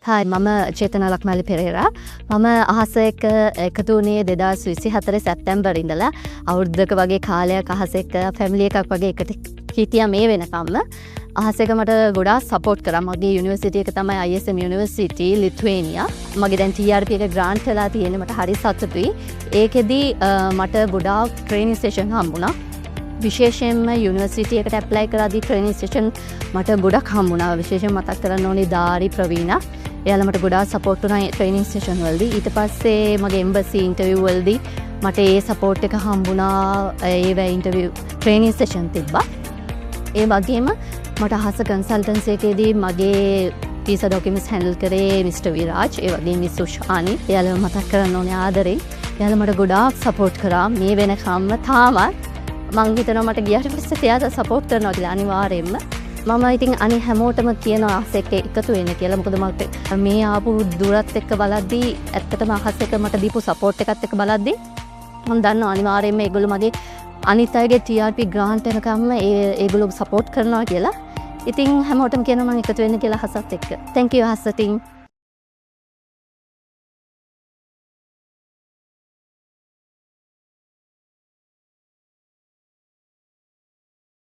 Hi මම චේතන ලක්මැලි පෙරේරා. මම අහස එක්ක එකතු වුණේ 2024 සැප්තැම්බර් ඉඳලා අවුරුද්දක වගේ කාලයක් අහස එක්ක ෆැමිලි එකක් වගේ එකට හිටියා මේ වෙනකම්ම. අහස එක මට ගොඩාක් සපෝට් කරා. මගේ යුනිවර්සිටි එක තමයි ISM යුනිවර්සිටි ලිතුවේනියා. මගේ දැන් TRP එක ග්‍රාන්ට් වෙලා තියෙන්නේ. මට හරි සතුටුයි. ඒකෙදි මට ගොඩාක් ට්‍රේනින් සෙෂන් හම්බුණා. විශේෂයෙන්ම යුනිවර්සිටි එකට ඇප්ලයි කරාදී ට්‍රේනින් සෙෂන් මට ගොඩක් හම්බුණා. විශේෂයෙන් මතක් කරන්න ඕනේ දාරි ප්‍රවීණා. එයාලා මට ගොඩාක් සපෝට් වුණා ට්‍රේනින් සෙෂන් වලදී. ඊට පස්සේ මගේ එම්බසි ඉන්ටර්විව් වලදී මට ඒ සපෝට් එක හම්බුණා. ඒ ඉන්ටර්විව් ට්‍රේනින් සෙෂන් තිබ්බා. ඒ වගේම මට අහස කන්සල්ටන්සි එකේදී මගේ වීසා ඩොකියුමන්ට්ස් හැන්ඩල් කරේ මිස්ටර් විරාජ්. ඒ වගේම මිස් උෂානි. එයාලා මතක් කරන්න ඕනේ ආදරෙන්. එයාලා මට ගොඩාක් සපෝට් කරා මේ වෙනකම්ම තාමත්. මං හිතනවා මට ගියාට පස්සේ එයාට සපෝට් කරනවා කියලා අනිවාර්යෙන්ම. මම ඉතින් අනි හැමෝටම කියනවා අහස එක්ක එකතු වෙන්න කියලා. මොකද මට මේ ආපු දුරත් එක්ක බලද්දී ඇත්තටම අහස එක්ක මට දීපු සපෝට් එකත් එක්ක බලද්දී මම දන්නවා අනිවාර්යෙන්ම ඒගොල්ලෝ මගේ අනිත් අයගේ TRP ග්‍රාන්ට් එකකම ඒගොල්ලෝ සපෝට් කරනවා කියලා. ඉතින් හැමෝටම කියනවා මම එකතු වෙන්න කියලා අහසත් එක්ක. Thank you අහස team.